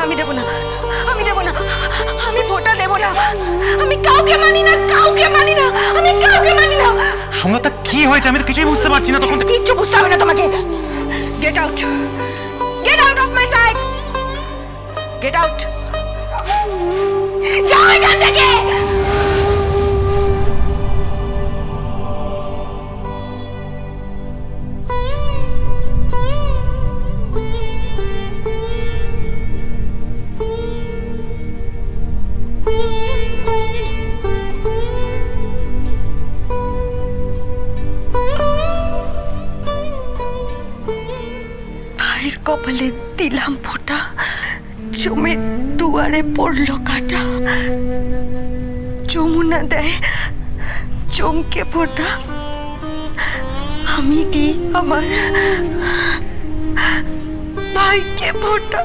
আমি দেব না, আমি দেব না, আমি ফোঁটা দেব না। আমি কাউকে মানি না, কাউকে মানি না, আমি কাউকে মানি না। সংগীতা কি হয়েছে আমি তো কিছুই বুঝতে পারছি না। তখন কিচ্ছু বুঝতে হবে না তোমাকে। Get out, get out of my sight, get out. যাও এখান থেকে। কপালে দিলাম ফোঁটা, জমের দুয়ারে পড়লো কাটা। যমুনা দেয় চমকে ফোঁটা, আমি দিই আমার ভাইকে ফোঁটা।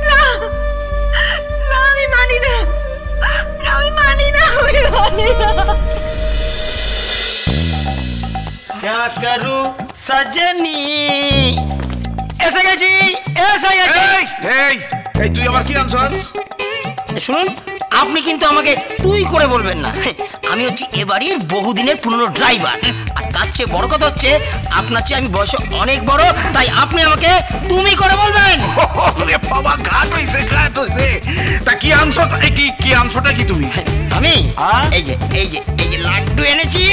না না, আমি মানি না, আমি মানি না, আমি মানি না। क्या करूं सजनी এসে গেছি, এসে গেছি। এই এই তুই আবার কি আনছস? শুনুন, আপনি কিন্তু আমাকে তুই করে বলবেন না। আমি হচ্ছি এবাড়ির বহুদিনের পুরনো ড্রাইভার, আর তার চেয়ে বড় কথা হচ্ছে আপনার চেয়ে আমি বয়সে অনেক বড়, তাই আপনি আমাকে তুমি করে বলবেন। ওরে বাবা, ঘাট হইছে, ঘাট হইছে। তা কি আনছস? কি আনছটা কি তুমি? আমি এই যে এই যে এই যে লাড্ডু এনেছি,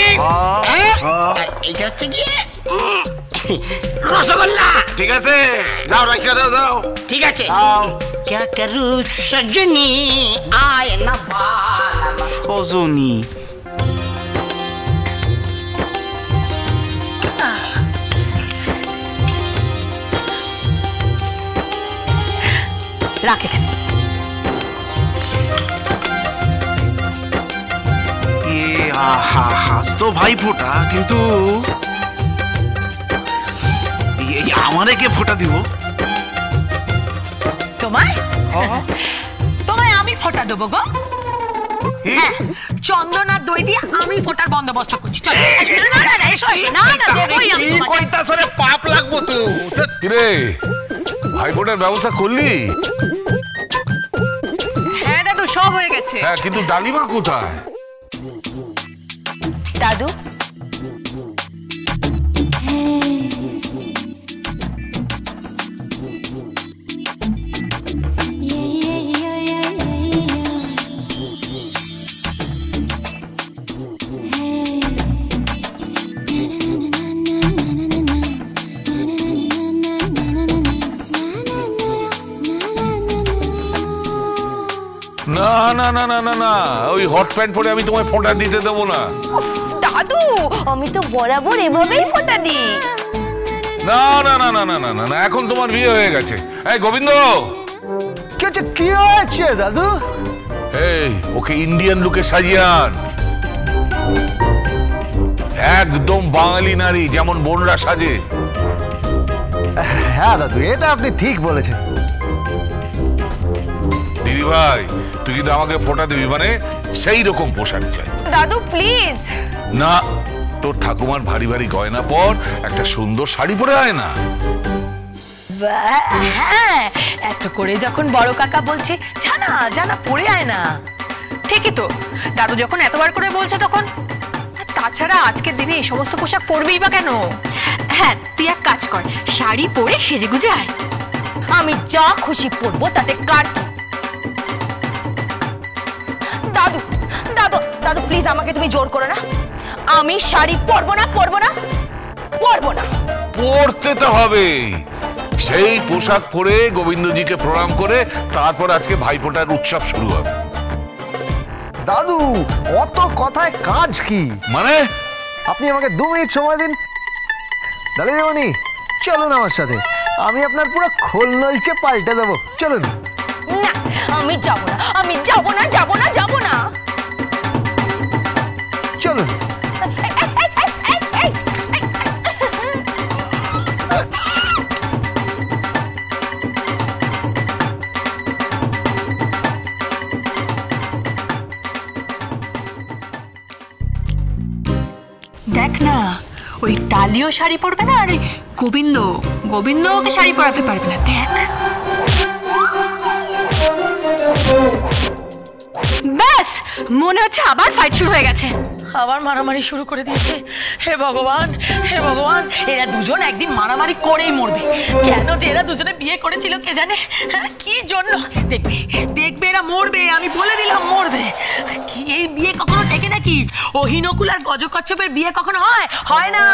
আর এইটা হচ্ছে গিয়ে রসগোল্লা। ঠিক আছে, যাও রাখিয়া দাও, যাও। ঠিক আছে। क्या करूं सजनी आए ना बाला সজনী। রাখ এখানে। হাসতো ভাই ফোঁটা, কিন্তু আমারে কে ফোঁটা দিব? তোমায় তোমায় আমি ফোঁটা দেবো গো। হ্যাঁ, চন্দন আর দই দিয়ে আমি ফোঁটার বন্দোবস্ত করছি। পাপ লাগবো তো। রে ভাই ফোঁটার ব্যবস্থা করলি? হ্যাঁ দাদু, সব হয়ে গেছে। হ্যাঁ, কিন্তু ডালিমা কোথায়? দাদু না না না না না না, ওই হট প্যান্ট পরে আমি তোমায় ফোঁটা দিতে দেবো না। দাদু, আমি তো বরাবর এভাবেই ফোঁটা দিই। না না না না না না না না, এখন তোমার বিয়ে হয়ে গেছে। এই গোবিন্দ, কি হয়েছে দাদু? এই ওকে ইন্ডিয়ান লুকে সাজিয়ে আন, একদম বাঙালি নারী যেমন বোনরা সাজে। হ্যাঁ দাদু, এটা আপনি ঠিক বলেছেন। দিদি ভাই, তুই কিন্তু আমাকে ফোঁটা দিবি, মানে সেই রকম পোশাক চাই। দাদু প্লিজ। না, তোর ঠাকুমার ভারী ভারী গয়না পর, একটা সুন্দর শাড়ি পরে আয় না। হ্যাঁ, এত করে যখন বড় কাকা বলছে জানা জানা পড়ে আয় না। ঠিকই তো, দাদু যখন এতবার করে বলছে তখন। তাছাড়া আজকের দিনে এই সমস্ত পোশাক পরবেই বা কেন? হ্যাঁ, তুই এক কাজ কর, শাড়ি পরে সেজে গুজে আয়। আমি যা খুশি পরবো, তাতে কার? দাদু দাদু দাদু প্লিজ, আমাকে তুমি জোর করো না। আমি শাড়ি পরবো না, পরবো না, পরবো না। পরতে তো হবে। সেই পোশাক পরে গোবিন্দজিকে প্রণাম করে তারপর আজকে ভাইফোঁটার উৎসব শুরু হবে। দাদু, অত কথায় কাজ কি? মানে আপনি আমাকে 2 মিনিট সময় দিন। ডালি দেবনি, চলুন আমার সাথে, আমি আপনার পুরো খোল নলচে পাল্টে দেবো। চলুন। না, আমি যাবো না, আমি যাবো না, যাবো না, যাবো না। চলুন। দেখ না, ওই টালিও শাড়ি পরবে না, আর গোবিন্দ ওকে শাড়ি পরাতে পারবে না। দেখ ব্যাস, মনে হচ্ছে আবার ফাইট শুরু হয়ে গেছে, আবার মারামারি শুরু করে দিয়েছে। হে ভগবান, এরা দুজন একদিন মারামারি করেই মরবে। কেন যে এরা দুজনে বিয়ে করেছিল কে জানে, হ্যাঁ কি জন্য? দেখবে এরা মরবে, আমি বলে দিলাম মরবে। কি এই বিয়ে কখনো টেকে নাকি? অহিনকুল আর গজকচ্ছপের বিয়ে কখনো হয়? হয় না।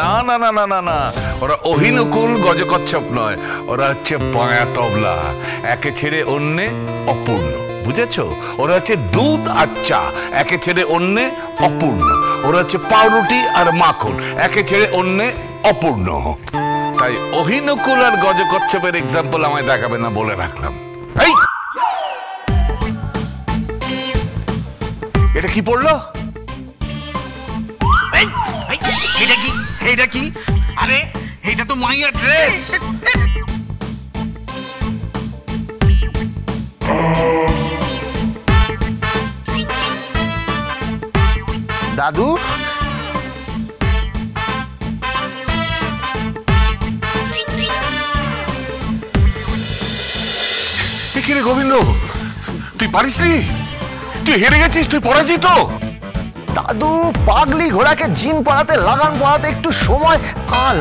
না না না না না না, ওরা অহিনকুল গজকচ্ছপ নয়, ওরা হচ্ছে পায়া তবলা, একে ছেড়ে অন্যে অপূর্ণ, বুঝেছো? ওরা হচ্ছে দুধ আর চা, একে ছেড়ে অন্যে অপূর্ণ। ওরা হচ্ছে পাউরুটি আর মাখন, একে ছেড়ে অন্যে অপূর্ণ। তাই অহিনকুল আর গজকচ্ছপের এক্সাম্পল আমায় দেখাবে না বলে রাখলাম। এই এটা কি পড়লো? এইটা কি? আরে এইটা তো মাইয়ার ড্রেস। দাদু, এখানে গোবিন্দ, তুই পারিস নি? তুই হেরে গেছিস, তুই পরাজিত। দাদু পাগলি ঘোড়াকে জিম পড়াতে লাগান পড়াতে একটু সময়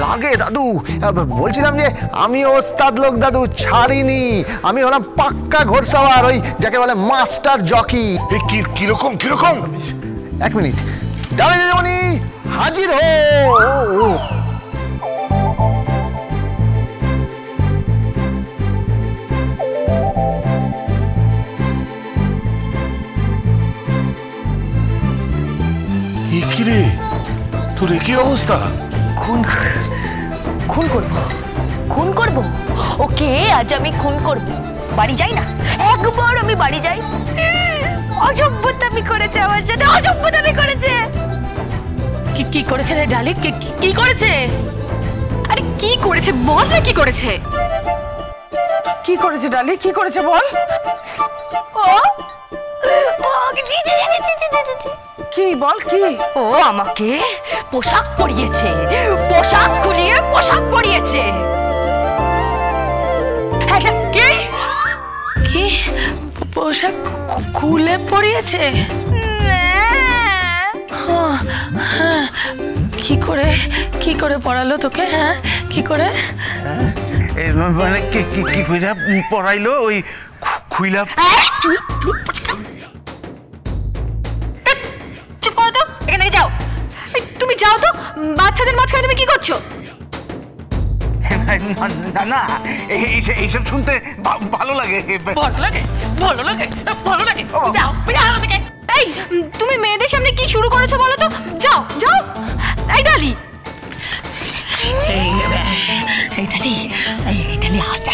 লাগে দাদু। বলছিলাম যে আমি ওস্তাদ লোক দাদু, ছাড়িনি। আমি হলাম পাক্কা ঘোড়সাওয়ার, ওই যাকে বলে মাস্টার জকি। কিরকম? এক মিনিট, ডালে দিদিমণি হাজির হো। কি রে, তোর কি অবস্থা? খুন করব ওকে, আজ আমি খুন করব। বাড়ি যাই না, একবার আমি বাড়ি যাই। অসভ্যতামি করেছে আমার সাথে, অসভ্যতামি করেছে। কি করেছে রে ডালি? কি করেছে? আরে কি করেছে বল না, কি করেছে? কি করেছে ডালি? কি করেছে বল? কি বল? কি? ও আমাকে পোশাক পরিয়েছে, পোশাক খুলিয়ে পোশাক পরিয়েছে। কি পোশাক খুলে পরিয়েছে? কি করে পড়ালো তোকে? হ্যাঁ কি করে? মানে কি কইরা পড়াইলো? ওই খুইলা। চুপ করো তো, এখানে যাও। তুমি যাও তো, বাচ্চাদের মাঝখানে তুমি কি করছো? না, এইসব শুনতে ভালো লাগে। এই তুমি মেয়েদের সামনে কি শুরু করেছো বলো তো? যাও। এই ডালি, আস্তে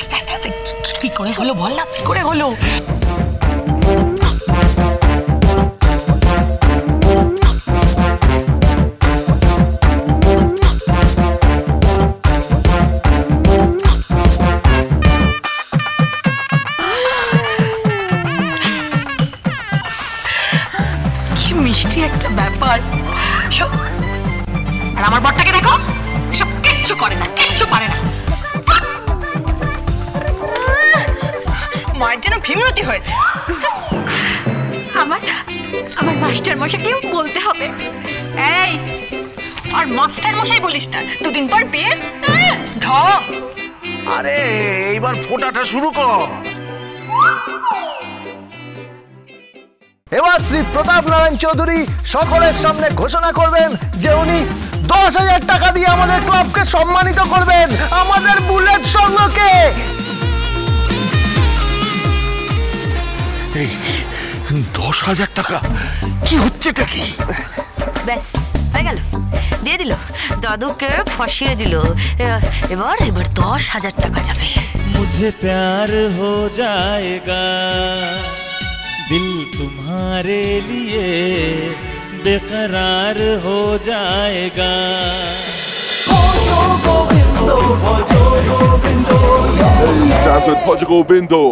কি করে হলো বল না, কি করে হলো? মিষ্টি একটা ব্যাপার। আর আমার বরটাকে দেখো, এসব কিচ্ছু করে না, কিচ্ছু পারে না। মায়ের যেন ভীমরতি হয়েছে। আমার মাস্টার মশাইকেও বলতে হবে। এই আর মাস্টার মশাই বলিস না, দুদিন পর বিয়ে ঢং। আরে এইবার ফোটাটা শুরু কর। এবার শ্রী প্রতাপ নারায়ণ চৌধুরী সকলের সামনে ঘোষণা করবেন যে উনি 10,000 টাকা দিয়ে আমাদের ক্লাবকে সম্মানিত করবেন, আমাদের বুলেট সংঘকে। 10,000 টাকা? কি হচ্ছে এটা? কি ব্যাস হয়ে গেল, দিয়ে দিল, দাদুকে ফাঁসিয়ে দিল। এবার 10,000 টাকা যাবে। मुझे प्यार हो जाएगा, दिल तुम्हारे लिए बेकरार हो जाएगा। That's with Portugal Bindo.